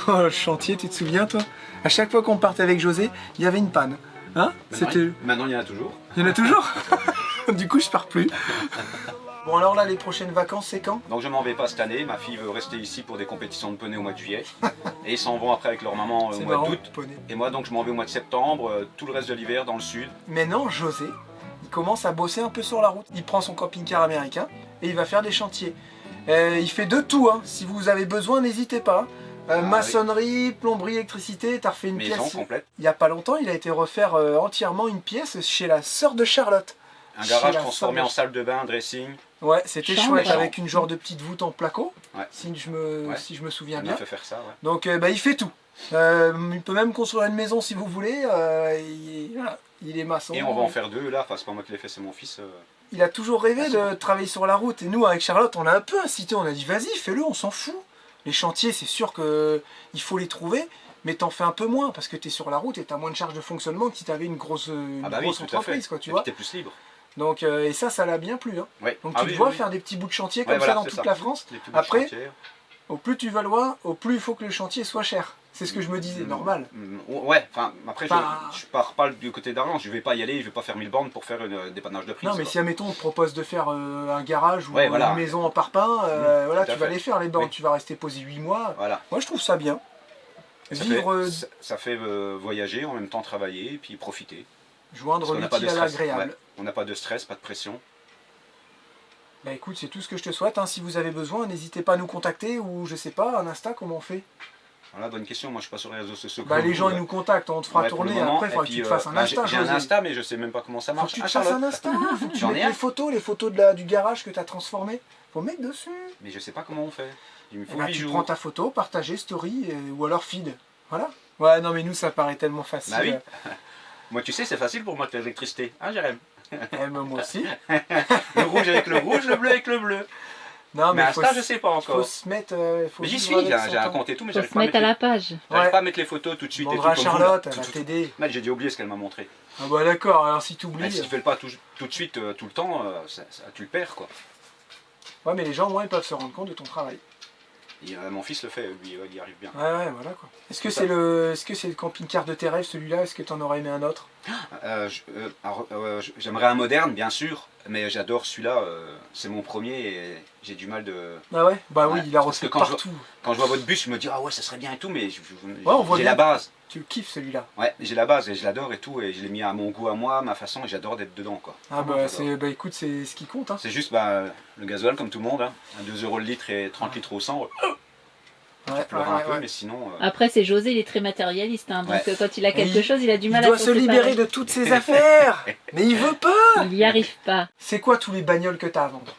Oh, le chantier, tu te souviens toi? À chaque fois qu'on partait avec José, il y avait une panne. Hein? C'était... Maintenant il y en a toujours. Il y en a toujours? Du coup, je pars plus. Bon, alors là, les prochaines vacances, c'est quand? Donc je m'en vais pas cette année, ma fille veut rester ici pour des compétitions de poney au mois de juillet. Et ils s'en vont après avec leur maman au C'est mois marrant, d'août. poney. Et moi donc je m'en vais au mois de septembre, tout le reste de l'hiver dans le sud. Maintenant, José, il commence à bosser un peu sur la route. Il prend son camping-car américain et il va faire des chantiers. Il fait de tout, hein. Si vous avez besoin, n'hésitez pas. Maçonnerie, plomberie, électricité, t'as refait une Maison pièce. complète. Il n'y a pas longtemps, il a été refaire entièrement une pièce chez la sœur de Charlotte. Un Chez garage la transformé femme. en salle de bain, dressing. Ouais, c'était Chambre. chouette, Chambre. avec une genre de petite voûte en placo, Ouais. si je me souviens On bien. a fait faire ça, ouais. Donc bah, il fait tout. Il peut même construire une maison si vous voulez. Voilà, il est maçon. Et on va en faire deux là, enfin c'est pas moi qui l'ai fait, c'est mon fils. Il a toujours rêvé de travailler sur la route. Et nous, avec Charlotte, on a un peu incité. On a dit, vas-y, fais-le, on s'en fout. Les chantiers, c'est sûr qu'il faut les trouver, mais t'en fais un peu moins parce que t'es sur la route et t'as moins de charges de fonctionnement que si t'avais une grosse, Ah bah oui, grosse tout à fait. entreprise, quoi, tu Et vois. puis t'es plus libre. Donc, et ça l'a bien plu. Hein. Ouais. Donc Ah tu oui, te vois oui, faire des petits bouts de chantier oui. comme Ouais, voilà, ça dans c'est toute ça. la France. Les plus beaux Après, chantiers. au plus tu vas loin, au plus il faut que le chantier soit cher. C'est ce que je me disais, normal. Ouais, enfin après Enfin, je pars pas du côté d'argent, je vais pas y aller, je vais pas faire 1000 bornes pour faire un dépannage de prise. Non, mais quoi. si, admettons, on te propose de faire un garage ou Ouais, voilà. une maison en parpaing, voilà, tout à tu vas fait. les faire, les bornes. Oui. Tu vas rester posé 8 mois. Voilà. Moi, je trouve ça bien. Ça Vivre, fait, ça fait voyager, en même temps travailler, et puis profiter. joindre Parce qu'on n'a pas de l'utile à stress. l'agréable. Ouais. On n'a pas de stress, pas de pression. Bah écoute, c'est tout ce que je te souhaite. Hein. Si vous avez besoin, n'hésitez pas à nous contacter ou je sais pas, un Insta, comment on fait? Voilà, bonne question. Moi, je suis pas sur les réseaux sociaux. Bah comme les vous, gens, ouais. ils nous contactent, on te fera Ouais, pour le tourner. moment. Après, il faudra Et que tu puis, te fasses un bah, Insta. J'ai un José. Insta, mais je sais même pas comment ça Faut marche. que tu Ah, te fasses un Charlotte. Insta, faut que tu J'en ai mettes un. les photos du garage que tu as transformé. Faut mettre dessus. Mais je sais pas comment on fait. Il me Et faut bah, 8 tu jours. prends ta photo, partager, story ou alors feed. Voilà. Ouais, non, mais nous, ça paraît tellement facile. Bah oui. Moi, tu sais, c'est facile pour moi de faire l'électricité. Hein, Jérém? Moi aussi. Le rouge avec le rouge, le bleu avec le bleu. Non, Mais mais Insta, je sais pas faut encore. se mettre. Faut Mais j'y vivre suis, avec j'ai son un temps. compte et tout, mais Faut j'arrive se pas, à mettre à mettre la page. j'arrive pas à mettre les photos tout de suite et tout. Demandera à comme vous, là. Charlotte, elle Tout va de suite. t'aider. Mec, j'ai déjà oublié ce qu'elle m'a montré. Ah bah d'accord, alors si tu Mais oublies. si tu fais le pas tout de suite, tout le temps, tu le perds quoi. Ouais, mais les gens, au moins, ils peuvent se rendre compte de ton travail. Et, mon fils le fait, lui, il y arrive bien. Ouais, ouais, voilà quoi. Est-ce que c'est le camping-car de tes rêves celui-là? Est-ce que t'en aurais aimé un autre? J'aimerais un moderne, bien sûr, mais j'adore celui-là. C'est mon premier et j'ai du mal de. Ah ouais? Bah oui, Ouais, il a parce que refait quand je partout. Quand je vois votre bus, je me dis ah ouais, ça serait bien et tout, mais on voit j'ai bien. la base. Tu kiffes celui-là. Ouais, j'ai la base et je l'adore et tout, et je l'ai mis à mon goût à moi, ma façon, et j'adore d'être dedans quoi. Ah Vraiment, bah, j'adore. bah écoute, c'est ce qui compte. Hein. C'est juste le gasoil comme tout le monde, hein. À 2 € le litre et 30 litres au 100. Ouais, pleure un peu, ouais. mais sinon... Après, c'est José, il est très matérialiste. Hein, donc Ouais. quand il a quelque chose, il a du mal Il à doit s'en se libérer séparer. de toutes ses affaires. Mais il veut pas. Il n'y arrive pas. C'est quoi tous les bagnoles que t'as à vendre?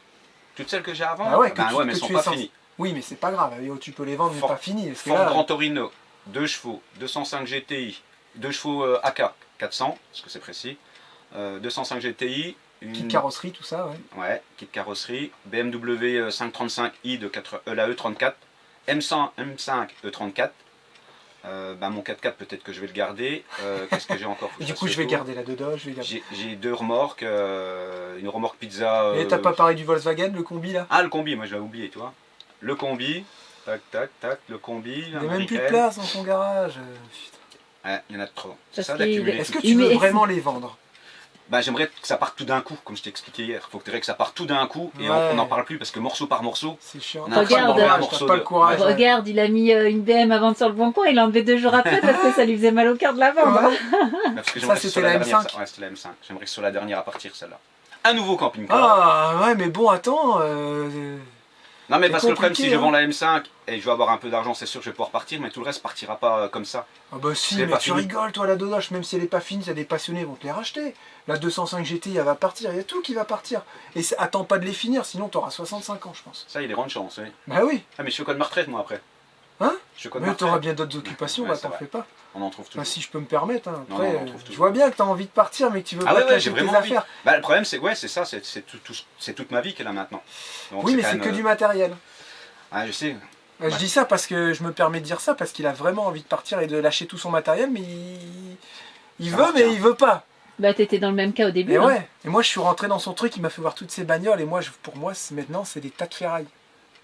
Toutes celles que j'ai à vendre, Ah ouais, ben que ouais, mais elles que sont tu pas es censé- finies. Oui, mais c'est pas grave. Tu peux les vendre, mais Ford- pas fini. Parce que Ford là, Gran Torino, 2 chevaux, 205 GTI, 2 chevaux AK, 400, parce que c'est précis, 205 GTI, une petite carrosserie, tout ça, ouais. ouais, kit carrosserie, BMW 535i de la E34, M100, M5 E34, mon 4x4 peut-être que je vais le garder, qu'est-ce que j'ai encore? Et du coup, je vais garder la Dodo, je vais garder. J'ai 2 remorques, une remorque pizza... Et t'as pas parlé du Volkswagen, le combi là? Ah, le combi, moi je l'avais oublié, tu vois. Le combi, tac, tac, tac, le combi, Il n'y a même plus de place dans ton garage. Putain. Ouais, il y en a trop. C'est Parce ça qu'il- d'accumuler. Est-ce que Il tu veux met- vraiment les vendre? Bah, j'aimerais que ça parte tout d'un coup, comme je t'ai expliqué hier. Faut que ça parte tout d'un coup et Ouais. on n'en parle plus parce que morceau par morceau, C'est chiant. on a Regarde. l'impression de manger un T'as morceau pas de... le courage. Ouais. Regarde, il a mis une BM à vendre sur le bon coin, il l'a enlevé 2 jours après parce que ça lui faisait mal au cœur de la vendre. Ouais. Parce que Ça, j'aimerais que ce c'était soit la dernière, M5. Ouais, c'était la M5. J'aimerais que ce soit la dernière à partir, celle-là. Un nouveau camping-car. Ah ouais, mais bon, attends. Non, mais c'est parce que le problème, si compliqué, je hein. vends la M5 et je vais avoir un peu d'argent, c'est sûr que je vais pouvoir partir, mais tout le reste partira pas comme ça. Ah bah si, C'est mais pas tu fini. rigoles toi la Dodoche, même si elle est pas finie, t'as des passionnés vont te les racheter. La 205 GT elle va partir, il y a tout qui va partir. Et attends pas de les finir, sinon t'auras 65 ans je pense. Ça, il y a des grandes chances, oui. Bah oui, Ah, mais je suis au code de ma retraite, moi, après. Hein? Je suis au code de ma mais t'auras retraite. bien d'autres occupations, Ouais, bah c'est t'en vrai. fais pas. On en trouve Enfin toujours. si je peux me permettre, hein. Non, Après, non, on trouve je toujours. vois bien que t'as envie de partir mais que tu veux Ah pas ouais, te ouais, j'ai lâcher tes vraiment envie. affaires. Bah, le problème, c'est ça, c'est toute ma vie qu'elle a maintenant. Donc, Oui mais quand c'est même, que du matériel. Ah, je sais. Je dis ça parce que je me permets de dire ça parce qu'il a vraiment envie de partir et de lâcher tout son matériel mais il Ça veut marche, mais hein. il veut pas. Bah t'étais dans le même cas au début. Et hein. ouais, et moi je suis rentré dans son truc, il m'a fait voir toutes ces bagnoles et moi pour moi maintenant c'est des tas de ferrailles.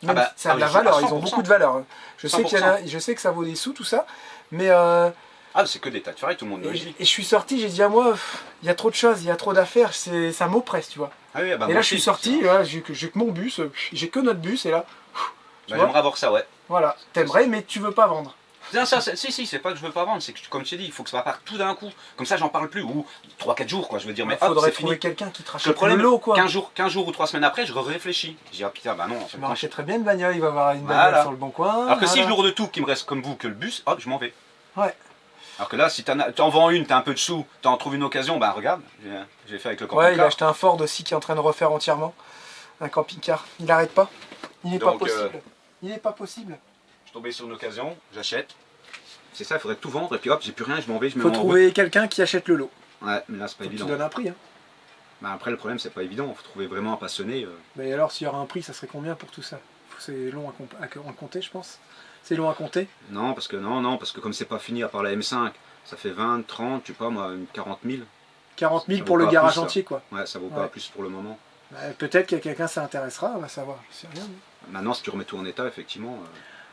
Ah Même bah, ça a de la je suis à valeur, ils ont 100%. beaucoup de valeur. Je sais, 100%. je sais que ça vaut des sous tout ça, mais Ah, c'est que des tas de ferrailles, tout le monde le dit. et je suis sorti, j'ai dit à moi, il y a trop de choses, il y a trop d'affaires, ça m'oppresse, tu vois. Ah oui, bah, Et moi là je aussi, suis sorti, là, j'ai que mon bus, j'ai que notre bus et là, tu Bah, vois, j'aimerais avoir ça, ouais. voilà, t'aimerais mais tu veux pas vendre. Non, ça, si, c'est pas que je veux pas vendre, c'est que, comme je t'ai dit, il faut que ça parte tout d'un coup. Comme ça, j'en parle plus. Ou 3-4 jours, quoi, je veux dire. Mais Il hop, faudrait c'est trouver fini. quelqu'un qui te Le rachète problème, le lot quoi. 15 jours ou 3 semaines après, je réfléchis. Je dis, ah putain, bah non, en fait, Je me rachèterais bien une bagnole, il va avoir une bagnole Voilà. sur le bon coin. alors que si voilà. je lourde tout, qu'il me reste comme vous que le bus, hop, je m'en vais. Ouais. Alors que là, si t'en vends une, t'as un peu de sous, t'en trouves une occasion, bah regarde, j'ai fait avec le Ouais, il a camping-car. acheté un Ford aussi qui est en train de refaire entièrement. Un camping-car. Il arrête pas. Il n'est pas Donc, possible. Il n'est pas possible. Je suis tombé sur une occasion, j'achète. C'est ça, il faudrait tout vendre et puis hop, j'ai plus rien, je m'en vais, je Il me faut mets en trouver quelqu'un qui achète le lot. route. Ouais, mais là, c'est pas Faut que tu évident. donnes un prix. Hein. Bah, après, le problème, c'est pas évident, il faut trouver vraiment un passionné. Mais alors, s'il y aura un prix, ça serait combien pour tout ça? C'est long à compter, je pense. C'est long à compter. Non, parce que comme c'est pas fini à part la M5, ça fait 20, 30, je sais pas moi, 40 000. 40 000 Ça pour vaut le pas garage plus, ça. entier, quoi. Ouais, ça vaut Ouais. pas plus pour le moment. Peut-être que quelqu'un s'intéressera, on va savoir. Je sais rien. Maintenant, si tu remets tout en état, effectivement.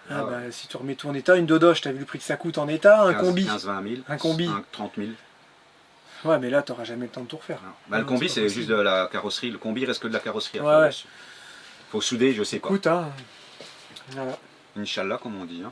Ah, là, bah, si tu remets tout en état, une Dodoche, t'as vu le prix que ça coûte en état, un 15, combi. 15, 20 000. Un combi. 30 000. Ouais, mais là, t'auras jamais le temps de tout refaire. Non. Bah, le Non, combi, c'est c'est pas juste possible. de la carrosserie. Le combi reste que de la carrosserie. à Ouais, faire ouais. dessus. Faut souder, je sais pas. Écoute, hein. Voilà. Inch'Allah, comme on dit. Hein.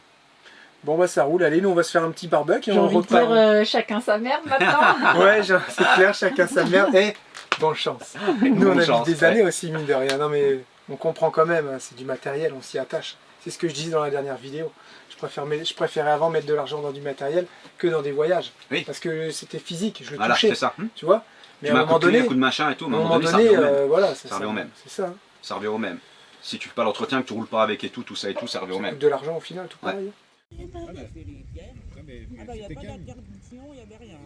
Bon, bah, ça roule. Allez, nous, on va se faire un petit barbecue et J'ai on envie de repart. dire chacun sa merde maintenant. Ouais, c'est clair, chacun sa merde. Et bonne chance. Nous, on Bonne a chance, mis des années aussi, mine de rien. Non, mais on comprend quand même, hein, c'est du matériel, on s'y attache. C'est ce que je disais dans la dernière vidéo. Je préférais avant mettre de l'argent dans du matériel que dans des voyages. Oui. Parce que c'était physique, je le Voilà, touchais, c'est ça. tu vois. Mais Tu à mets un un coup moment de clé, donné, un coup de machin et tout, à mais un moment ça donné, revient au même. voilà, c'est Ça revient au même. C'est ça. Hein. Ça revient au même. Si tu fais pas l'entretien, que tu roules pas avec et tout ça et tout, ça revient au Ça même. coûte de l'argent au final, tout Ouais. pareil. Ah bah il n'y a pas d'interdiction, il n'y avait rien.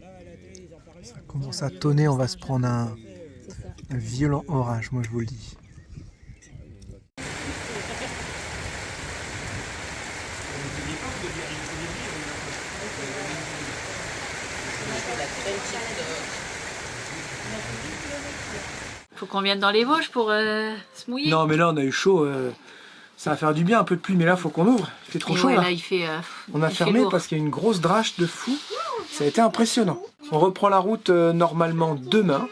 Là, à la télé, ils en parlaient. Ça commence à tonner, on va se prendre un violent orage, moi je vous le dis. Faut qu'on vienne dans les Vosges pour se mouiller. Non, mais là, on a eu chaud. Ça va faire du bien, un peu de pluie, mais là, faut qu'on ouvre. Il fait trop Et chaud ouais, là. là il fait. On a il fait fermé lourd. parce qu'il y a une grosse drache de fou. Ça a été impressionnant. On reprend la route normalement demain.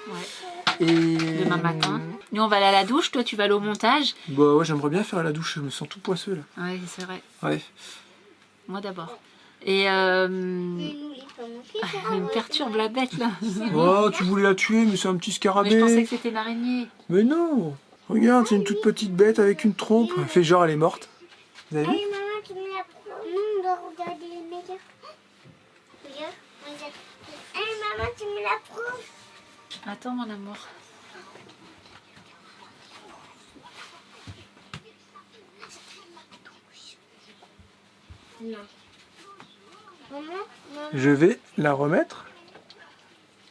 Ouais, Et... demain matin. Nous on va aller à la douche, toi tu vas aller au montage. Bah ouais, j'aimerais bien faire la douche, je me sens tout poisseux là. Ouais, c'est vrai. Ouais. Moi d'abord. Et elle me perturbe la bête là. Oh, tu voulais la tuer, mais c'est un petit Mais scarabée. je pensais que c'était une araignée. Mais non. Regarde, c'est une toute petite bête avec une trompe. Elle fait genre, elle est morte. Vous avez vu? Allez, maman, tu me la prends. Non, on doit regarder les meilleurs. Regarde, regarde. Allez, maman, tu me la prends. Attends, mon amour. Non. Maman, maman. Je vais la remettre.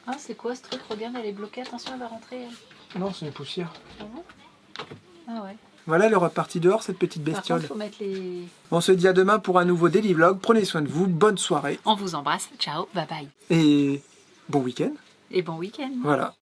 Ah, c'est quoi ce truc? Regarde, elle est bloquée. Attention, elle va rentrer. Non, c'est une poussière. Ah bon? Ah ouais. Voilà, elle est repartie dehors, cette petite Par bestiole. contre, faut mettre les... On se dit à demain pour un nouveau Daily Vlog. Prenez soin de vous, bonne soirée On vous embrasse. Ciao, bye bye. et bon week-end. Et bon week-end. Voilà.